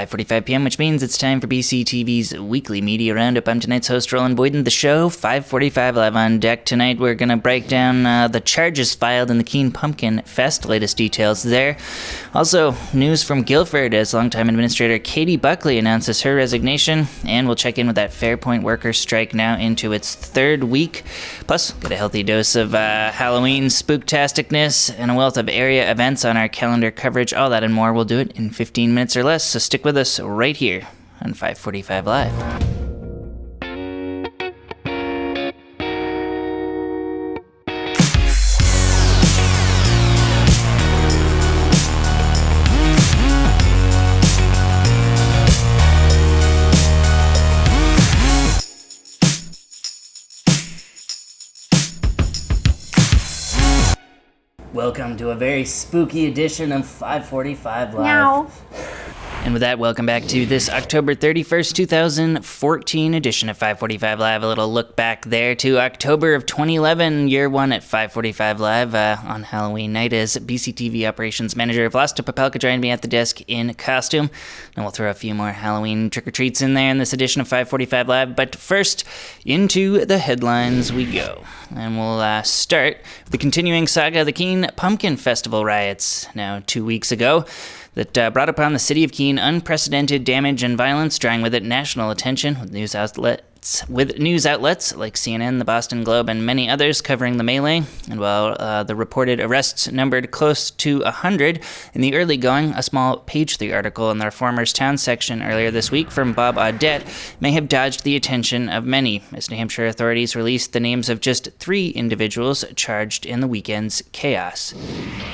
5:45 p.m., which means it's time for BCTV's weekly media roundup. I'm tonight's host, Roland Boyden. The show, 5:45 live on deck. Tonight we're going to break down the charges filed in the Keene Pumpkin Fest. Latest details there. Also, news from Guilford as longtime administrator Katie Buckley announces her resignation. And we'll check in with that Fairpoint workers' strike now into its third week. Plus, get a healthy dose of Halloween spooktasticness and a wealth of area events on our calendar coverage. All that and more. We'll do it in 15 minutes or less, so stick with us right here on 5:45 Live. Welcome to a very spooky edition of 5:45 Live. Meow. And with that, welcome back to this October 31st, 2014 edition of 5:45 Live. A little look back there to October of 2011, year one at 5:45 Live on Halloween night as BCTV Operations Manager Vlasta Popelka joined me at the desk in costume. And we'll throw a few more Halloween trick-or-treats in there in this edition of 5:45 Live. But first, into the headlines we go. And we'll start with the continuing saga of the Keene Pumpkin Festival riots. Now, 2 weeks ago, that brought upon the city of Keene unprecedented damage and violence, drawing with it national attention with news outlets like CNN, the Boston Globe, and many others covering the melee. And while the reported arrests numbered close to 100, in the early going, a small Page 3 article in the Reformers Town section earlier this week from Bob Audette may have dodged the attention of many, as New Hampshire authorities released the names of just 3 individuals charged in the weekend's chaos.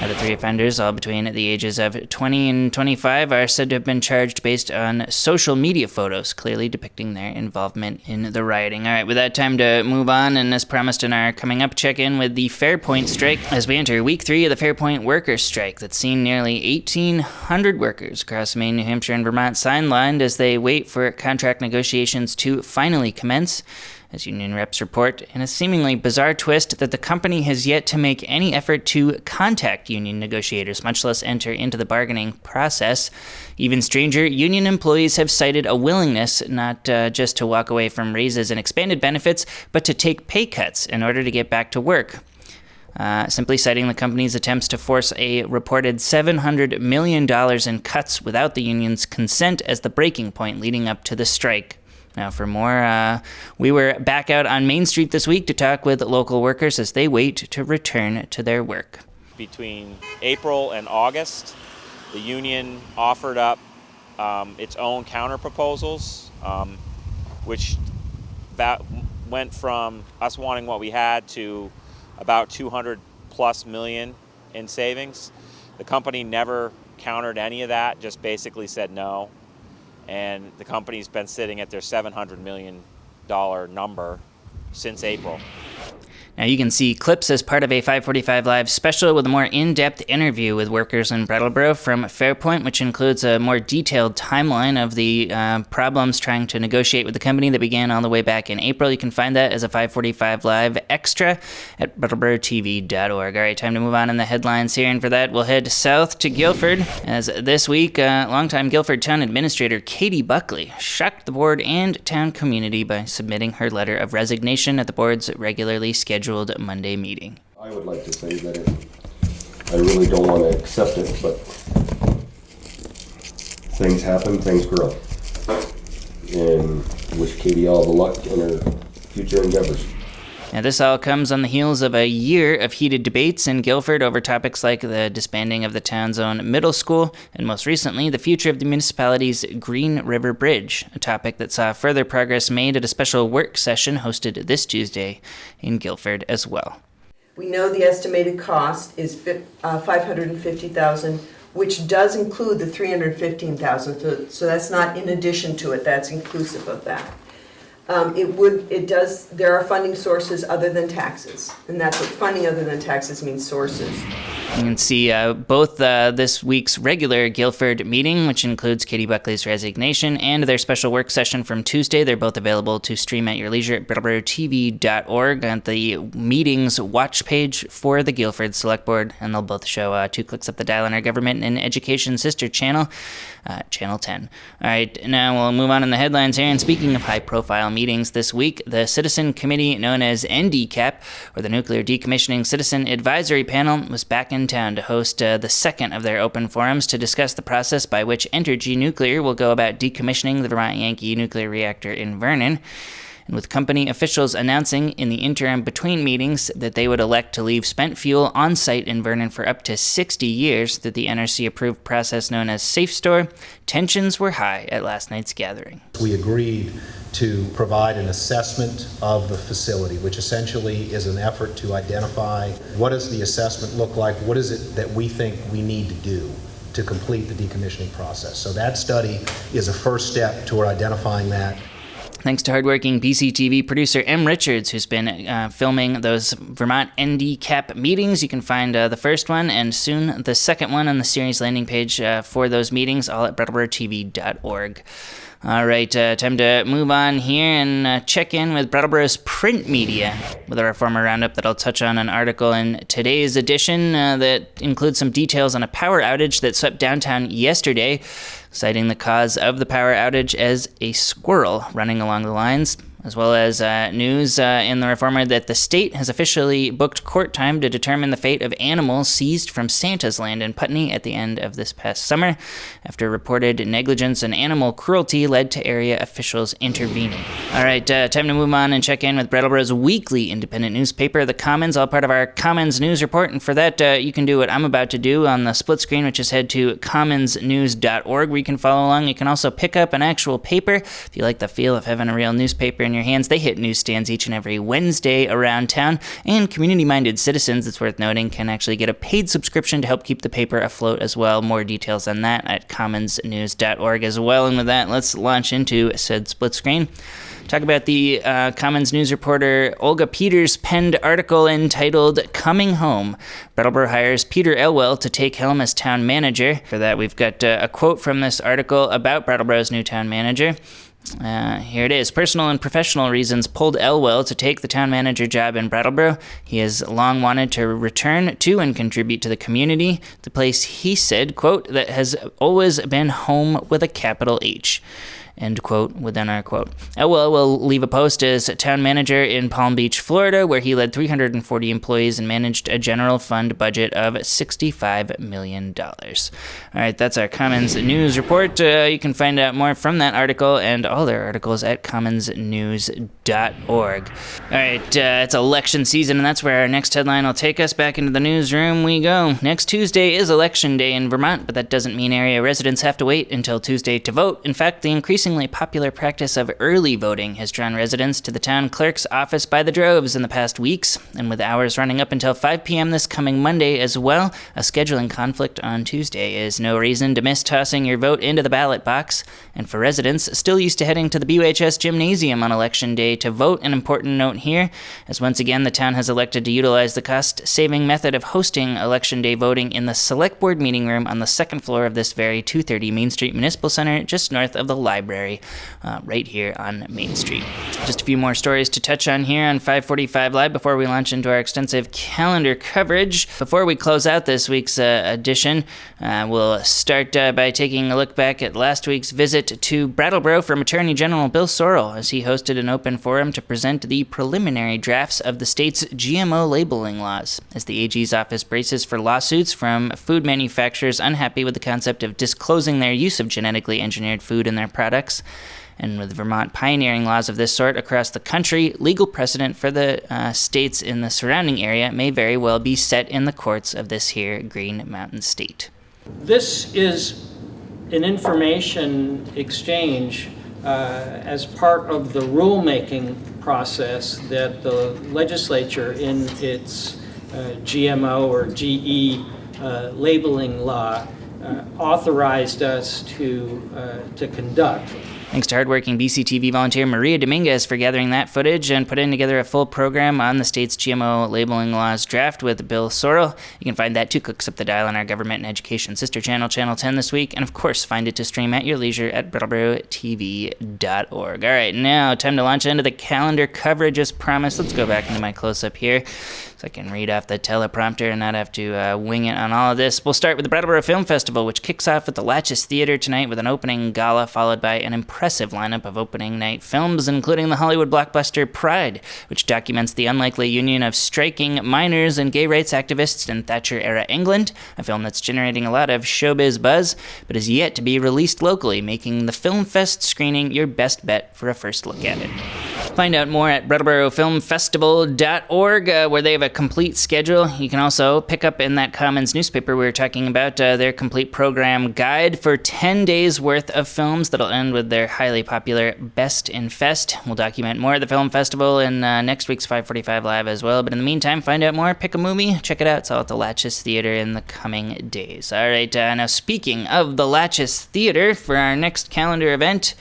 Now, the 3 offenders, all between the ages of 20 and 25, are said to have been charged based on social media photos, clearly depicting their involvement in the rioting. All right, with that, time to move on, and as promised in our coming up check-in with the Fairpoint strike, as we enter week 3 of the Fairpoint workers' strike that's seen nearly 1,800 workers across Maine, New Hampshire, and Vermont sidelined as they wait for contract negotiations to finally commence. As union reps report, in a seemingly bizarre twist that the company has yet to make any effort to contact union negotiators, much less enter into the bargaining process. Even stranger, union employees have cited a willingness not just to walk away from raises and expanded benefits, but to take pay cuts in order to get back to work. Simply citing the company's attempts to force a reported $700 million in cuts without the union's consent as the breaking point leading up to the strike. Now, for more, we were back out on Main Street this week to talk with local workers as they wait to return to their work. Between April and August, the union offered up its own counter-proposals, which went from us wanting what we had to about $200+ million in savings. The company never countered any of that, just basically said no. And the company's been sitting at their $700 million number since April. Now, you can see clips as part of a 5:45 Live special with a more in-depth interview with workers in Brattleboro from Fairpoint, which includes a more detailed timeline of the problems trying to negotiate with the company that began all the way back in April. You can find that as a 5:45 Live extra at BrattleboroTV.org. All right, time to move on in the headlines here, and for that, we'll head south to Guilford, as this week, longtime Guilford Town Administrator Katie Buckley shocked the board and town community by submitting her letter of resignation at the board's regularly scheduled Monday meeting. I would like to say that I really don't want to accept it, but things happen, things grow. And wish Katie all the luck in her future endeavors. Now, this all comes on the heels of a year of heated debates in Guilford over topics like the disbanding of the town's own middle school, and most recently, the future of the municipality's Green River Bridge, a topic that saw further progress made at a special work session hosted this Tuesday in Guilford as well. We know the estimated cost is $550,000, which does include the $315,000, so that's not in addition to it, that's inclusive of that. There are funding sources other than taxes, and that's what funding other than taxes means, sources. You can see both this week's regular Guilford meeting, which includes Katie Buckley's resignation, and their special work session from Tuesday. They're both available to stream at your leisure at brattleboro.tv.org on the meetings watch page for the Guilford Select Board, and they'll both show 2 clicks up the dial on our government and education sister channel, Channel 10. All right, now we'll move on in the headlines here. And speaking of high-profile meetings this week, the Citizen Committee known as NDCAP, or the Nuclear Decommissioning Citizen Advisory Panel, was back in town to host the second of their open forums to discuss the process by which Entergy Nuclear will go about decommissioning the Vermont Yankee nuclear reactor in Vernon. And with company officials announcing in the interim between meetings that they would elect to leave spent fuel on site in Vernon for up to 60 years through the NRC-approved process known as Safe Store, tensions were high at last night's gathering. We agreed to provide an assessment of the facility, which essentially is an effort to identify what does the assessment look like, what is it that we think we need to do to complete the decommissioning process. So that study is a first step toward identifying that. Thanks to hardworking BCTV producer M. Richards, who's been filming those Vermont NDCAP meetings. You can find the first one and soon the second one on the series landing page for those meetings, all at brattleboro.tv.org. All right, time to move on here and check in with Brattleboro's print media with a Reformer Roundup that I'll touch on an article in today's edition that includes some details on a power outage that swept downtown yesterday, citing the cause of the power outage as a squirrel running along the lines, as well as news in the Reformer that the state has officially booked court time to determine the fate of animals seized from Santa's Land in Putney at the end of this past summer, after reported negligence and animal cruelty led to area officials intervening. All right, time to move on and check in with Brattleboro's weekly independent newspaper, The Commons, all part of our Commons News Report. And for that, you can do what I'm about to do on the split screen, which is head to commonsnews.org, where you can follow along. You can also pick up an actual paper if you like the feel of having a real newspaper in your hands. They hit newsstands each and every Wednesday around town, and community-minded citizens, it's worth noting, can actually get a paid subscription to help keep the paper afloat as well. More details on that at commonsnews.org as well. And with that, let's launch into said split screen. Talk about the Commons News reporter Olga Peters' penned article entitled "Coming Home. Brattleboro hires Peter Elwell to take helm as town manager." For that, we've got a quote from this article about Brattleboro's new town manager. Here it is. Personal and professional reasons pulled Elwell to take the town manager job in Brattleboro. He has long wanted to return to and contribute to the community, the place, he said, quote, that has always been home with a capital H. End quote within our quote. Elwell will leave a post as town manager in Palm Beach, Florida, where he led 340 employees and managed a general fund budget of $65 million. All right, that's our Commons News Report. You can find out more from that article and all their articles at commonsnews.org. All right, it's election season, and that's where our next headline will take us. Back into the newsroom we go. Next Tuesday is Election Day in Vermont, but that doesn't mean area residents have to wait until Tuesday to vote. In fact, the increasingly popular practice of early voting has drawn residents to the town clerk's office by the droves in the past weeks, and with hours running up until 5 p.m. this coming Monday as well, a scheduling conflict on Tuesday is no reason to miss tossing your vote into the ballot box. And for residents still used to heading to the BUHS Gymnasium on Election Day to vote, an important note here, as once again the town has elected to utilize the cost-saving method of hosting Election Day voting in the Select Board meeting room on the second floor of this very 230 Main Street Municipal Center, just north of the library, right here on Main Street. Just a few more stories to touch on here on 545 Live before we launch into our extensive calendar coverage. Before we close out this week's edition, we'll start by taking a look back at last week's visit to Brattleboro from Attorney General Bill Sorrell, as he hosted an open forum to present the preliminary drafts of the state's GMO labeling laws, as the AG's office braces for lawsuits from food manufacturers unhappy with the concept of disclosing their use of genetically engineered food in their products. And with Vermont pioneering laws of this sort across the country, legal precedent for the states in the surrounding area may very well be set in the courts of this here Green Mountain state. This is an information exchange as part of the rulemaking process that the legislature in its GMO or GE labeling law authorized us to conduct. Thanks to hardworking BCTV volunteer Maria Dominguez for gathering that footage and putting together a full program on the state's GMO labeling laws draft with Bill Sorrell. You can find that 2 clicks up the dial on our government and education sister channel, Channel 10 this week, and of course find it to stream at your leisure at brattleboro.tv.org. All right, now time to launch into the calendar coverage as promised. Let's go back into my close-up here so I can read off the teleprompter and not have to wing it on all of this. We'll start with the Brattleboro Film Festival, which kicks off at the Latches Theater tonight with an opening gala followed by an impressive lineup of opening night films, including the Hollywood blockbuster Pride, which documents the unlikely union of striking miners and gay rights activists in Thatcher-era England, a film that's generating a lot of showbiz buzz, but is yet to be released locally, making the Film Fest screening your best bet for a first look at it. Find out more at BrattleboroFilmFestival.org, where they have a complete schedule. You can also pick up in that Commons newspaper we were talking about their complete program guide for 10 days worth of films that'll end with their highly popular Best in Fest. We'll document more at the film festival in next week's 545 Live as well. But in the meantime, find out more, pick a movie, check it out. It's all at the Latches Theater in the coming days. All right, now speaking of the Latches Theater, for our next calendar event,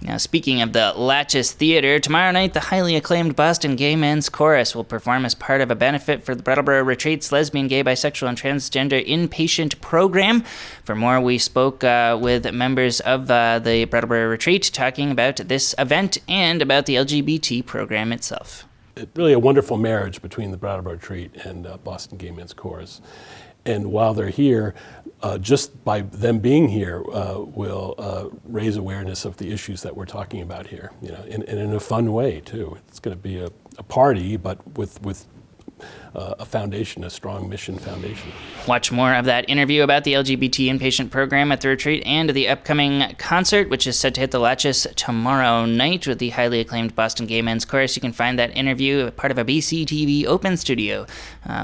now, speaking of the Latches Theater, tomorrow night the highly acclaimed Boston Gay Men's Chorus will perform as part of a benefit for the Brattleboro Retreat's lesbian, gay, bisexual, and transgender inpatient program. For more, we spoke with members of the Brattleboro Retreat talking about this event and about the LGBT program itself. It's really a wonderful marriage between the Brattleboro Retreat and Boston Gay Men's Chorus. And while they're here, just by them being here will raise awareness of the issues that we're talking about here, you know, and in a fun way too. It's going to be a party, but with a foundation, a strong mission foundation. Watch more of that interview about the LGBT inpatient program at the retreat and the upcoming concert, which is set to hit the Latches tomorrow night with the highly acclaimed Boston Gay Men's Chorus. You can find that interview part of a BCTV Open Studio,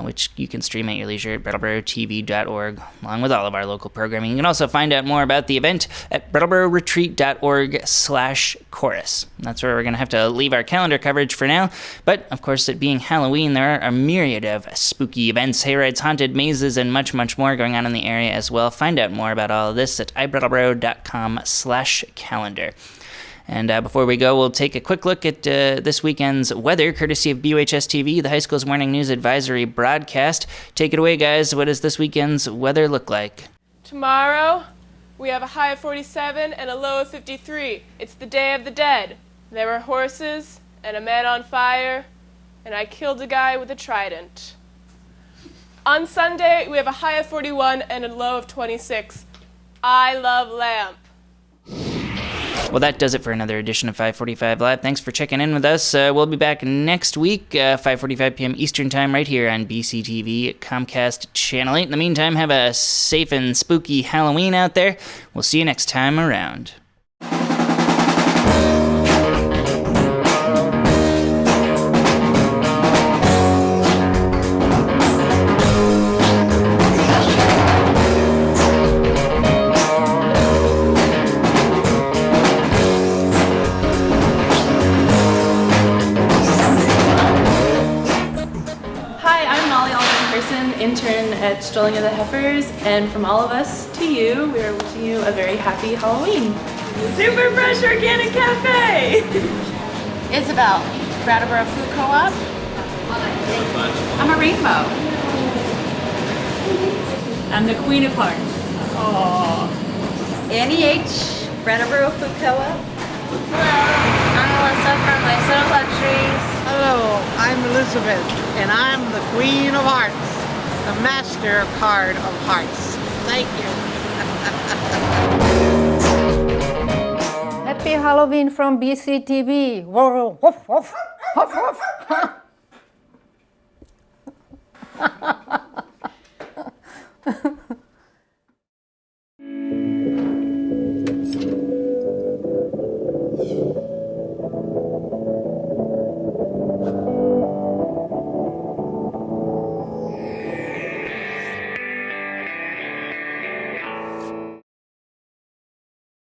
which you can stream at your leisure at BrattleboroTV.org, along with all of our local programming. You can also find out more about the event at BrattleboroRetreat.org/chorus. That's where we're going to have to leave our calendar coverage for now. But, of course, it being Halloween, there are a myriad of spooky events, hayrides, haunted mazes, and much, much more going on in the area as well. Find out more about all of this at ibrattleboro.com/calendar. And before we go, we'll take a quick look at this weekend's weather, courtesy of BUHS TV, the high school's morning news advisory broadcast. Take it away, guys. What does this weekend's weather look like? Tomorrow, we have a high of 47 and a low of 53. It's the Day of the Dead. There were horses and a man on fire, and I killed a guy with a trident. On Sunday, we have a high of 41 and a low of 26. I love lamp. Well, that does it for another edition of 545 Live. Thanks for checking in with us. We'll be back next week, 5:45 p.m. Eastern Time, right here on BCTV Comcast Channel 8. In the meantime, have a safe and spooky Halloween out there. We'll see you next time around. Intern at Strolling of the Heifers, and from all of us to you, we are wishing you a very happy Halloween. Super Fresh Organic Cafe! Isabel, Brattleboro Food Co-op. I'm a rainbow. I'm the Queen of Hearts. Aww. Annie H, Brattleboro Food Co-op. I'm Melissa from Lifestyle Luxuries. Hello, I'm Elizabeth, and I'm the Queen of Hearts. The master card of hearts. Thank you. Happy Halloween from BCTV. Woof, woof, woof, woof, woof.